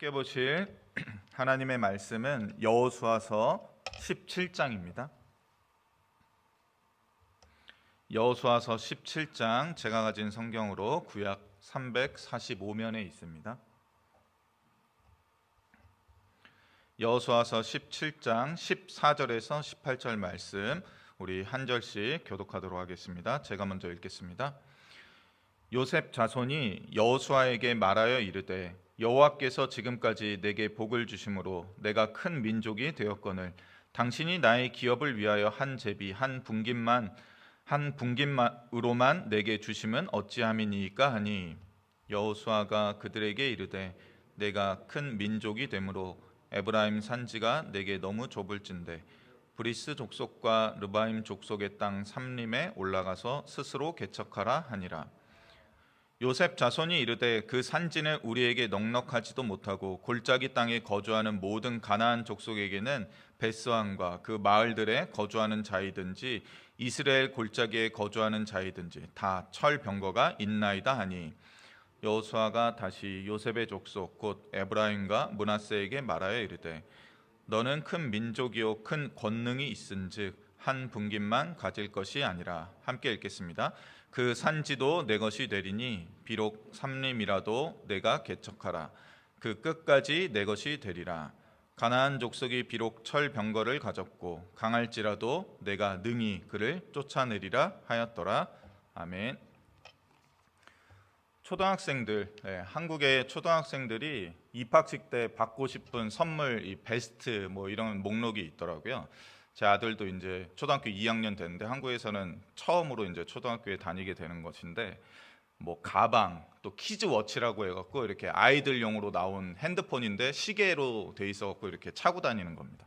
함께 보실 하나님의 말씀은 여호수아서 17장입니다. 여호수아서 17장 제가 가진 성경으로 구약 345면에 있습니다. 여호수아서 17장 14절에서 18절 말씀 우리 한 절씩 교독하도록 하겠습니다. 제가 먼저 읽겠습니다. 요셉 자손이 여호수아에게 말하여 이르되 여호와께서 지금까지 내게 복을 주심으로 내가 큰 민족이 되었거늘 당신이 나의 기업을 위하여 한 제비 한 분깃만으로만 내게 주심은 어찌함이니이까 하니 여호수아가 그들에게 이르되 내가 큰 민족이 되므로 에브라임 산지가 내게 너무 좁을진대 브리스 족속과 르바임 족속의 땅 삼림에 올라가서 스스로 개척하라 하니라. 요셉 자손이 이르되 그 산지는 우리에게 넉넉하지도 못하고 골짜기 땅에 거주하는 모든 가나안 족속에게는 베스왕과 그 마을들에 거주하는 자이든지 이스라엘 골짜기에 거주하는 자이든지 다 철병거가 있나이다 하니 여호수아가 다시 요셉의 족속 곧 에브라임과 므낫세에게 말하여 이르되 너는 큰 민족이요 큰 권능이 있은즉 한 분깃만 가질 것이 아니라. 함께 읽겠습니다. 그 산지도 내 것이 되리니 비록 삼림이라도 내가 개척하라. 그 끝까지 내 것이 되리라. 가나안 족속이 비록 철병거를 가졌고 강할지라도 내가 능히 그를 쫓아내리라 하였더라. 아멘. 초등학생들, 한국의 초등학생들이 입학식 때 받고 싶은 선물 이 베스트 이런 목록이 있더라고요. 제 아들도 이제 초등학교 2학년 됐는데 한국에서는 처음으로 이제 초등학교에 다니게 되는 것인데 가방 또 키즈워치라고 해갖고 이렇게 아이들용으로 나온 핸드폰인데 시계로 돼 있어갖고 이렇게 차고 다니는 겁니다.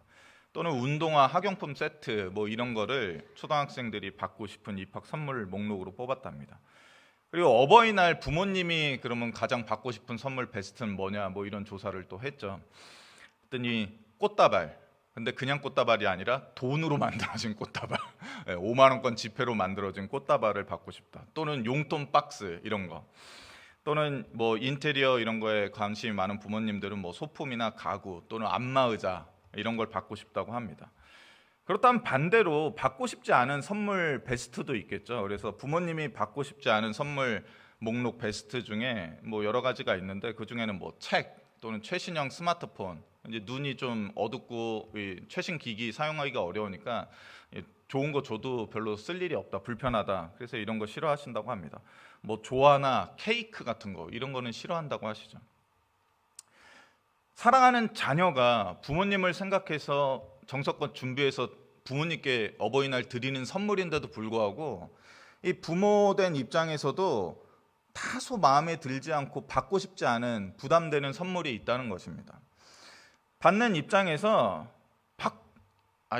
또는 운동화 학용품 세트 이런 거를 초등학생들이 받고 싶은 입학 선물 목록으로 뽑았답니다. 그리고 어버이날 부모님이 그러면 가장 받고 싶은 선물 베스트는 뭐냐 이런 조사를 또 했죠. 그랬더니 꽃다발. 근데 그냥 꽃다발이 아니라 돈으로 만들어진 꽃다발 5만 원권 지폐로 만들어진 꽃다발을 받고 싶다. 또는 용돈 박스 이런 거. 또는 인테리어 이런 거에 관심이 많은 부모님들은 소품이나 가구 또는 안마의자 이런 걸 받고 싶다고 합니다. 그렇다면 반대로 받고 싶지 않은 선물 베스트도 있겠죠. 그래서 부모님이 받고 싶지 않은 선물 목록 베스트 중에 여러 가지가 있는데 그 중에는 책 또는 최신형 스마트폰. 이제 눈이 좀 어둡고 최신 기기 사용하기가 어려우니까 좋은 거 줘도 별로 쓸 일이 없다, 불편하다. 그래서 이런 거 싫어하신다고 합니다. 조화나 케이크 같은 거 이런 거는 싫어한다고 하시죠. 사랑하는 자녀가 부모님을 생각해서 정성껏 준비해서 부모님께 어버이날 드리는 선물인데도 불구하고 이 부모된 입장에서도 다소 마음에 들지 않고 받고 싶지 않은 부담되는 선물이 있다는 것입니다. 받는 입장에서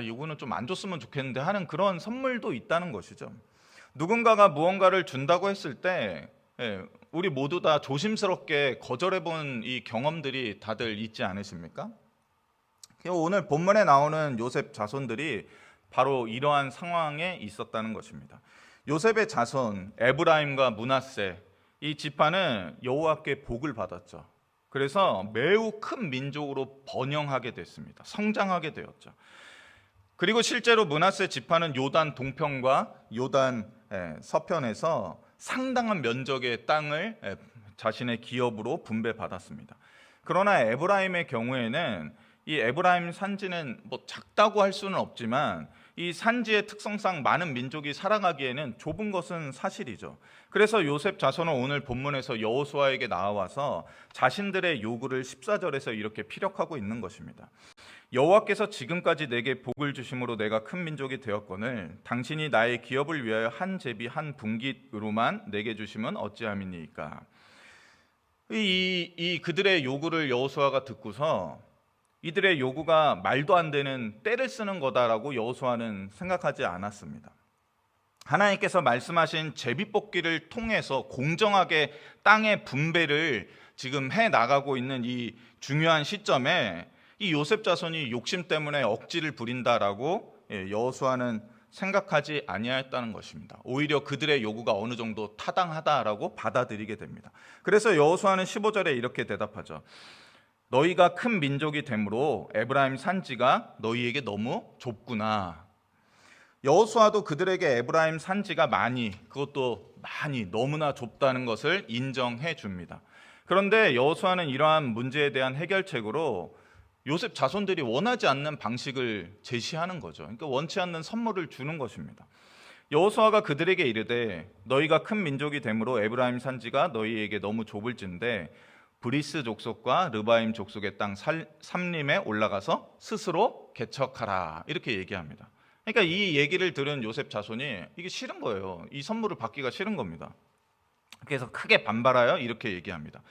이거는 좀 안 줬으면 좋겠는데 하는 그런 선물도 있다는 것이죠. 누군가가 무언가를 준다고 했을 때 우리 모두 다 조심스럽게 거절해본 이 경험들이 다들 있지 않으십니까? 오늘 본문에 나오는 요셉 자손들이 바로 이러한 상황에 있었다는 것입니다. 요셉의 자손 에브라임과 므낫세 이 지파는 여호와께 복을 받았죠. 그래서 매우 큰 민족으로 번영하게 됐습니다. 성장하게 되었죠. 그리고 실제로 므낫세 지파는 요단 동편과 요단 서편에서 상당한 면적의 땅을 자신의 기업으로 분배받았습니다. 그러나 에브라임의 경우에는 이 에브라임 산지는 작다고 할 수는 없지만 이 산지의 특성상 많은 민족이 살아가기에는 좁은 것은 사실이죠. 그래서 요셉 자손은 오늘 본문에서 여호수아에게 나와서 자신들의 요구를 14절에서 이렇게 피력하고 있는 것입니다. 여호와께서 지금까지 내게 복을 주심으로 내가 큰 민족이 되었거늘 당신이 나의 기업을 위하여 한 제비 한 분깃으로만 내게 주심은 어찌함이니이까. 이 그들의 요구를 여호수아가 듣고서 이들의 요구가 말도 안 되는 떼를 쓰는 거다라고 여호수아는 생각하지 않았습니다. 하나님께서 말씀하신 제비뽑기를 통해서 공정하게 땅의 분배를 지금 해나가고 있는 이 중요한 시점에 이 요셉 자손이 욕심 때문에 억지를 부린다라고 여호수아는 생각하지 아니하였다는 것입니다. 오히려 그들의 요구가 어느 정도 타당하다라고 받아들이게 됩니다. 그래서 여호수아는 15절에 이렇게 대답하죠. 너희가 큰 민족이 되므로 에브라임 산지가 너희에게 너무 좁구나. 여호수아도 그들에게 에브라임 산지가 그것도 많이 너무나 좁다는 것을 인정해 줍니다. 그런데 여호수아는 이러한 문제에 대한 해결책으로 요셉 자손들이 원하지 않는 방식을 제시하는 거죠. 그러니까 원치 않는 선물을 주는 것입니다. 여호수아가 그들에게 이르되 너희가 큰 민족이 되므로 에브라임 산지가 너희에게 너무 좁을진데 브리스 족속과 르바임 족속의 땅 삼림에 올라가서 스스로 개척하라, 이렇게 얘기합니다. 그러니까 이 얘기를 들은 요셉 자손이 이게 싫은 거예요. 이 선물을 받기가 싫은 겁니다. 그래서 크게 반발하여 이렇게 얘기합니다.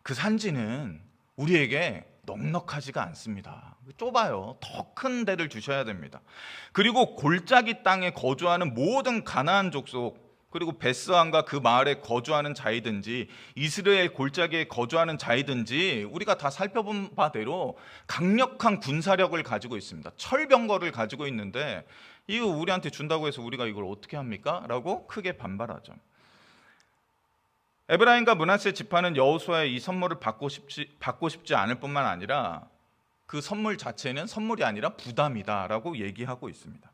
그 산지는 우리에게 넉넉하지가 않습니다. 좁아요. 더 큰 데를 주셔야 됩니다. 그리고 골짜기 땅에 거주하는 모든 가나안 족속, 그리고 베스안과 그 마을에 거주하는 자이든지 이스라엘 골짜기에 거주하는 자이든지 우리가 다 살펴본 바대로 강력한 군사력을 가지고 있습니다. 철병거를 가지고 있는데 이거 우리한테 준다고 해서 우리가 이걸 어떻게 합니까? 라고 크게 반발하죠. 에브라임과 므낫세 지파는 여호수아의 이 선물을 받고 싶지 않을 뿐만 아니라 그 선물 자체는 선물이 아니라 부담이다라고 얘기하고 있습니다.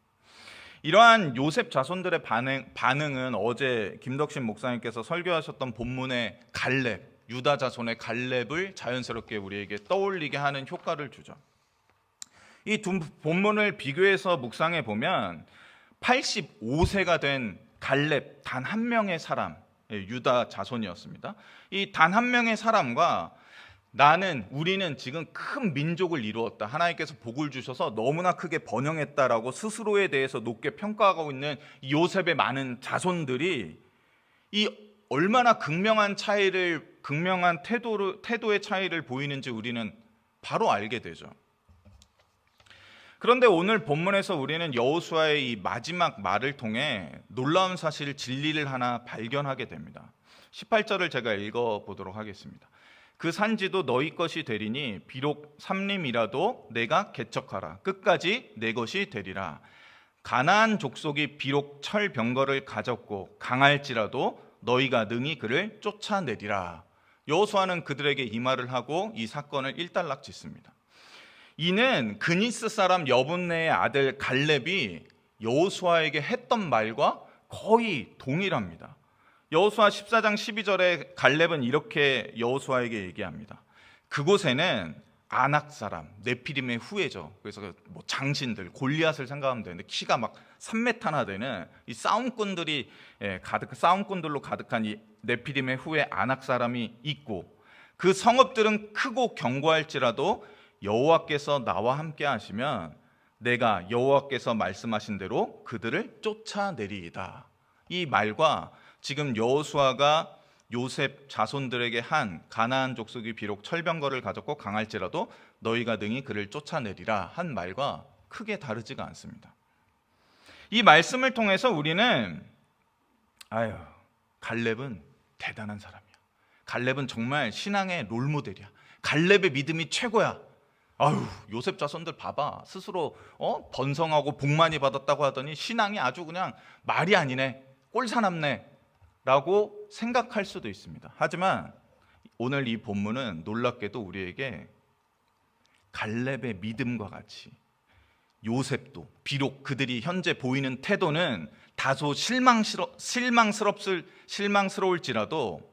이러한 요셉 자손들의 반응은 어제 김덕신 목사님께서 설교하셨던 본문의 갈렙, 유다 자손의 갈렙을 자연스럽게 우리에게 떠올리게 하는 효과를 주죠. 이 두 본문을 비교해서 묵상해 보면 85세가 된 갈렙 단 한 명의 사람, 유다 자손이었습니다. 이 단 한 명의 사람과 우리는 지금 큰 민족을 이루었다, 하나님께서 복을 주셔서 너무나 크게 번영했다라고 스스로에 대해서 높게 평가하고 있는 요셉의 많은 자손들이 이 얼마나 극명한 태도의 차이를 보이는지 우리는 바로 알게 되죠. 그런데 오늘 본문에서 우리는 여호수아의 이 마지막 말을 통해 놀라운 사실, 진리를 하나 발견하게 됩니다. 18절을 제가 읽어보도록 하겠습니다. 그 산지도 너희 것이 되리니 비록 삼림이라도 내가 개척하라. 끝까지 내 것이 되리라. 가나안 족속이 비록 철병거를 가졌고 강할지라도 너희가 능히 그를 쫓아내리라. 여호수아는 그들에게 이 말을 하고 이 사건을 일단락짓습니다. 이는 그니스 사람 여분네의 아들 갈렙이 여호수아에게 했던 말과 거의 동일합니다. 여호수아 14장 12절에 갈렙은 이렇게 여호수아에게 얘기합니다. 그곳에는 아낙 사람, 네피림의 후예죠. 그래서 뭐 장신들, 골리앗을 생각하면 되는데 키가 막 3m나 되는 이 싸움꾼들로 가득한 이 네피림의 후예 아낙 사람이 있고, 그 성읍들은 크고 견고할지라도 여호와께서 나와 함께 하시면 내가 여호와께서 말씀하신 대로 그들을 쫓아내리이다. 이 말과 지금 여호수아가 요셉 자손들에게 한 가나안 족속이 비록 철병거를 가졌고 강할지라도 너희가 능히 그를 쫓아내리라 한 말과 크게 다르지가 않습니다. 이 말씀을 통해서 우리는 갈렙은 대단한 사람이야. 갈렙은 정말 신앙의 롤모델이야. 갈렙의 믿음이 최고야. 요셉 자손들 봐봐. 스스로 번성하고 복 많이 받았다고 하더니 신앙이 아주 그냥 말이 아니네. 꼴사납네. 라고 생각할 수도 있습니다. 하지만 오늘 이 본문은 놀랍게도 우리에게 갈렙의 믿음과 같이 요셉도 비록 그들이 현재 보이는 태도는 다소 실망스러울지라도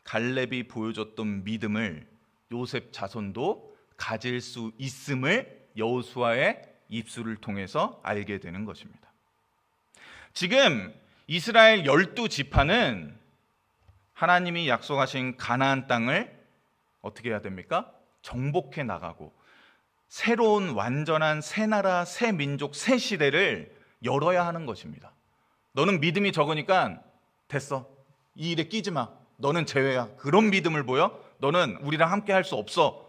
갈렙이 보여줬던 믿음을 요셉 자손도 가질 수 있음을 여호수아의 입술을 통해서 알게 되는 것입니다. 지금 이스라엘 12지파는 하나님이 약속하신 가나안 땅을 어떻게 해야 됩니까? 정복해 나가고 새로운 완전한 새 나라, 새 민족, 새 시대를 열어야 하는 것입니다. 너는 믿음이 적으니까 됐어. 이 일에 끼지 마. 너는 제외야. 그런 믿음을 보여? 너는 우리랑 함께 할 수 없어.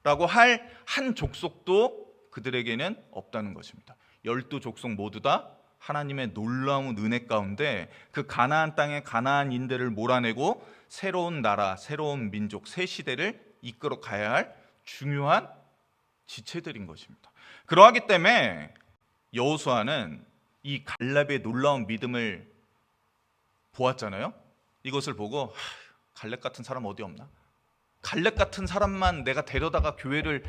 라고 할 한 족속도 그들에게는 없다는 것입니다. 12족속 모두 다 하나님의 놀라운 은혜 가운데 그 가나안 땅의 가나안인들을 몰아내고 새로운 나라, 새로운 민족, 새 시대를 이끌어 가야 할 중요한 지체들인 것입니다. 그러하기 때문에 여호수아는 이 갈렙의 놀라운 믿음을 보았잖아요. 이것을 보고 갈렙 같은 사람 어디 없나? 갈렙 같은 사람만 내가 데려다가 교회를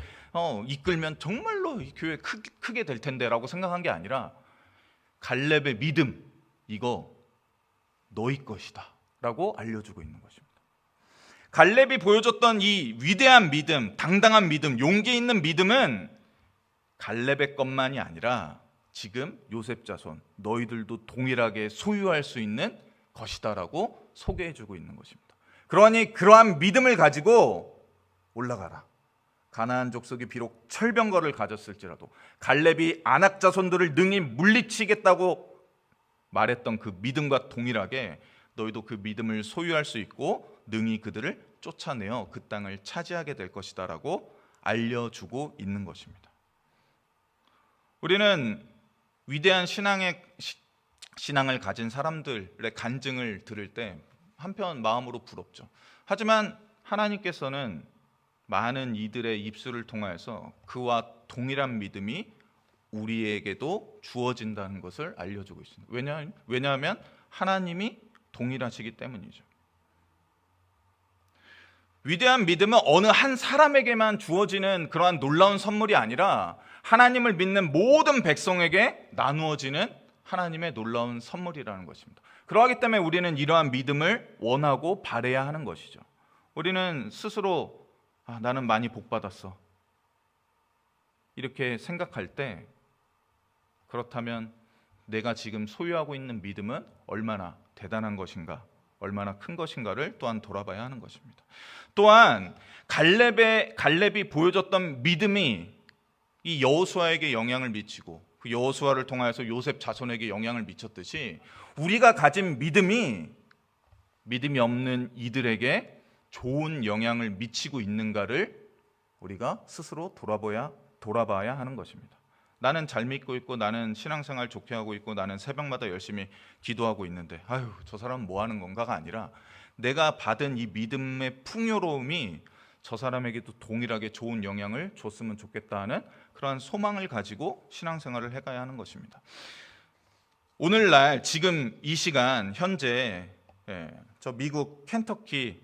이끌면 정말로 이 교회 크게 될 텐데라고 생각한 게 아니라 갈렙의 믿음, 이거 너희 것이다라고 알려주고 있는 것입니다. 갈렙이 보여줬던 이 위대한 믿음, 당당한 믿음, 용기 있는 믿음은 갈렙의 것만이 아니라 지금 요셉 자손 너희들도 동일하게 소유할 수 있는 것이다라고 소개해주고 있는 것입니다. 그러니 그러한 믿음을 가지고 올라가라. 가나안 족속이 비록 철병거를 가졌을지라도 갈렙이 아낙 자손들을 능히 물리치겠다고 말했던 그 믿음과 동일하게 너희도 그 믿음을 소유할 수 있고 능히 그들을 쫓아내어 그 땅을 차지하게 될 것이다라고 알려주고 있는 것입니다. 우리는 위대한 신앙을 가진 사람들의 간증을 들을 때 한편 마음으로 부럽죠. 하지만 하나님께서는 많은 이들의 입술을 통하여서 그와 동일한 믿음이 우리에게도 주어진다는 것을 알려주고 있습니다. 왜냐하면 하나님이 동일하시기 때문이죠. 위대한 믿음은 어느 한 사람에게만 주어지는 그러한 놀라운 선물이 아니라 하나님을 믿는 모든 백성에게 나누어지는 하나님의 놀라운 선물이라는 것입니다. 그러하기 때문에 우리는 이러한 믿음을 원하고 바라야 하는 것이죠. 우리는 스스로 나는 많이 복받았어 이렇게 생각할 때, 그렇다면 내가 지금 소유하고 있는 믿음은 얼마나 대단한 것인가, 얼마나 큰 것인가를 또한 돌아봐야 하는 것입니다. 또한 갈렙이 보여줬던 믿음이 이 여호수아에게 영향을 미치고 그 여호수아를 통하여서 요셉 자손에게 영향을 미쳤듯이 우리가 가진 믿음이 없는 이들에게 좋은 영향을 미치고 있는가를 우리가 스스로 돌아봐야 하는 것입니다. 나는 잘 믿고 있고 나는 신앙생활 좋게 하고 있고 나는 새벽마다 열심히 기도하고 있는데 저 사람은 뭐 하는 건가가 아니라 내가 받은 이 믿음의 풍요로움이 저 사람에게도 동일하게 좋은 영향을 줬으면 좋겠다는 그러한 소망을 가지고 신앙생활을 해가야 하는 것입니다. 오늘날 지금 이 시간 현재 저 미국 켄터키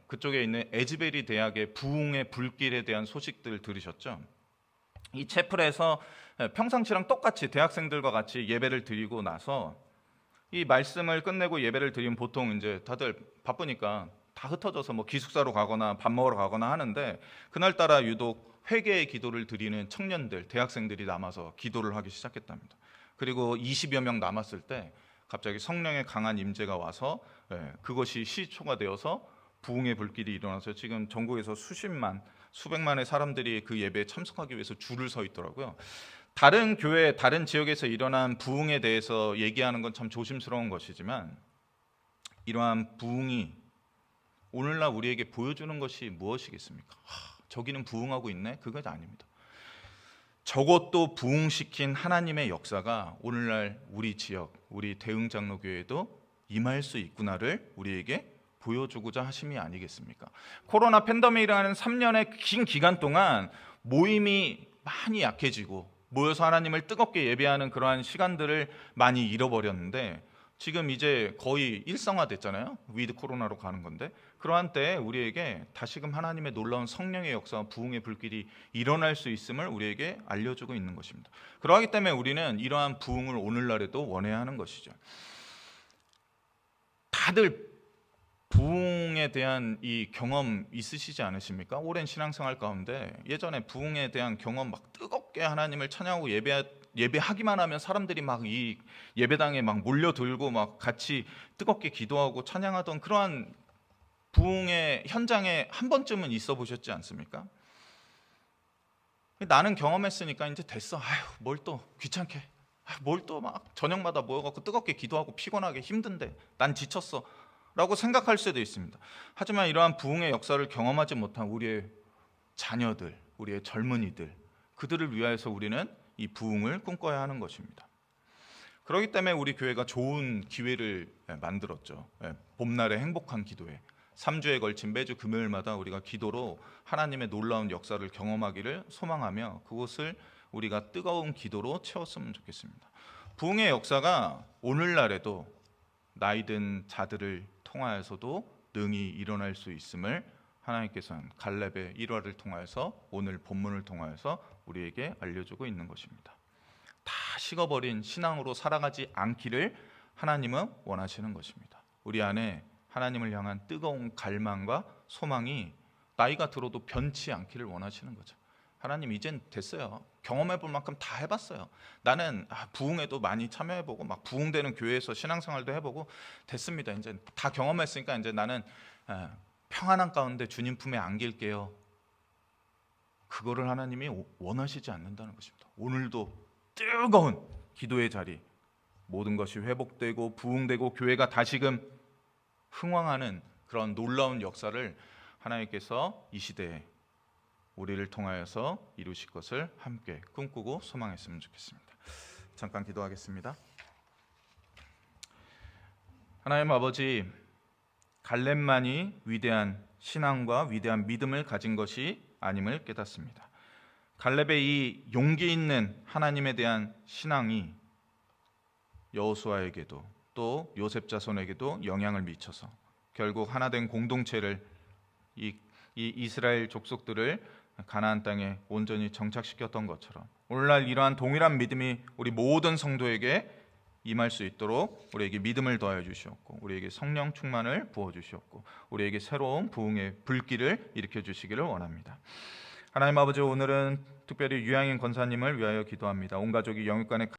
그쪽에 있는 에즈베리 대학의 부흥의 불길에 대한 소식들 들으셨죠? 이 채플에서 평상시랑 똑같이 대학생들과 같이 예배를 드리고 나서 이 말씀을 끝내고 예배를 드리면 보통 이제 다들 바쁘니까 다 흩어져서 뭐 기숙사로 가거나 밥 먹으러 가거나 하는데, 그날따라 유독 회개의 기도를 드리는 청년들, 대학생들이 남아서 기도를 하기 시작했답니다. 그리고 20여 명 남았을 때 갑자기 성령의 강한 임재가 와서 그것이 시초가 되어서 부흥의 불길이 일어나서 지금 전국에서 수백만의 사람들이 그 예배에 참석하기 위해서 줄을 서 있더라고요. 다른 교회, 다른 지역에서 일어난 부흥에 대해서 얘기하는 건 참 조심스러운 것이지만 이러한 부흥이 오늘날 우리에게 보여주는 것이 무엇이겠습니까? 저기는 부흥하고 있네? 그것 아닙니다. 저것도 부흥시킨 하나님의 역사가 오늘날 우리 지역, 우리 대흥장로교회에도 임할 수 있구나를 우리에게 보여주고자 하심이 아니겠습니까? 코로나 팬데믹이라는 3년의 긴 기간 동안 모임이 많이 약해지고 모여서 하나님을 뜨겁게 예배하는 그러한 시간들을 많이 잃어버렸는데 지금 이제 거의 일상화됐잖아요. 위드 코로나로 가는 건데, 그러한 때에 우리에게 다시금 하나님의 놀라운 성령의 역사와 부흥의 불길이 일어날 수 있음을 우리에게 알려주고 있는 것입니다. 그러하기 때문에 우리는 이러한 부흥을 오늘날에도 원해야 하는 것이죠. 다들 부흥에 대한 이 경험 있으시지 않으십니까? 오랜 신앙생활 가운데 예전에 부흥에 대한 경험, 막 뜨겁게 하나님을 찬양하고 예배하기만 하면 사람들이 막 이 예배당에 막 몰려들고 막 같이 뜨겁게 기도하고 찬양하던 그러한 부흥의 현장에 한 번쯤은 있어 보셨지 않습니까? 나는 경험했으니까 이제 됐어. 뭘 또 귀찮게. 뭘 또 막 저녁마다 모여갖고 뜨겁게 기도하고 피곤하게 힘든데 난 지쳤어 라고 생각할 수도 있습니다. 하지만 이러한 부흥의 역사를 경험하지 못한 우리의 자녀들, 우리의 젊은이들, 그들을 위하여서 우리는 이 부흥을 꿈꿔야 하는 것입니다. 그렇기 때문에 우리 교회가 좋은 기회를 만들었죠. 봄날의 행복한 기도회, 3주에 걸친 매주 금요일마다 우리가 기도로 하나님의 놀라운 역사를 경험하기를 소망하며 그곳을 우리가 뜨거운 기도로 채웠으면 좋겠습니다. 부흥의 역사가 오늘날에도 나이든 자들을 통하여서도 능히 일어날 수 있음을 하나님께서는 갈렙의 일화를 통하여서 오늘 본문을 통하여서 우리에게 알려주고 있는 것입니다. 다 식어버린 신앙으로 살아가지 않기를 하나님은 원하시는 것입니다. 우리 안에 하나님을 향한 뜨거운 갈망과 소망이 나이가 들어도 변치 않기를 원하시는 거죠. 하나님 이젠 됐어요. 경험해볼 만큼 다 해봤어요. 나는 부흥에도 많이 참여해보고 막 부흥되는 교회에서 신앙생활도 해보고 됐습니다. 이제 다 경험했으니까 이제 나는 평안한 가운데 주님 품에 안길게요. 그거를 하나님이 원하시지 않는다는 것입니다. 오늘도 뜨거운 기도의 자리, 모든 것이 회복되고 부흥되고 교회가 다시금 흥왕하는 그런 놀라운 역사를 하나님께서 이 시대에 우리를 통하여서 이루실 것을 함께 꿈꾸고 소망했으면 좋겠습니다. 잠깐 기도하겠습니다. 하나님 아버지, 갈렙만이 위대한 신앙과 위대한 믿음을 가진 것이 아님을 깨닫습니다. 갈렙의 이 용기 있는 하나님에 대한 신앙이 여호수아에게도 또 요셉 자손에게도 영향을 미쳐서 결국 하나된 공동체를 이 이스라엘 족속들을 가나안 땅에 온전히 정착시켰던 것처럼 오늘날 이러한 동일한 믿음이 우리 모든 성도에게 임할 수 있도록 우리에게 믿음을 더하여 주시옵고 우리에게 성령 충만을 부어 주시옵고 우리에게 새로운 부흥의 불길을 일으켜 주시기를 원합니다. 하나님 아버지, 오늘은 특별히 유양인 권사님을 위하여 기도합니다. 온 가족이 영육간에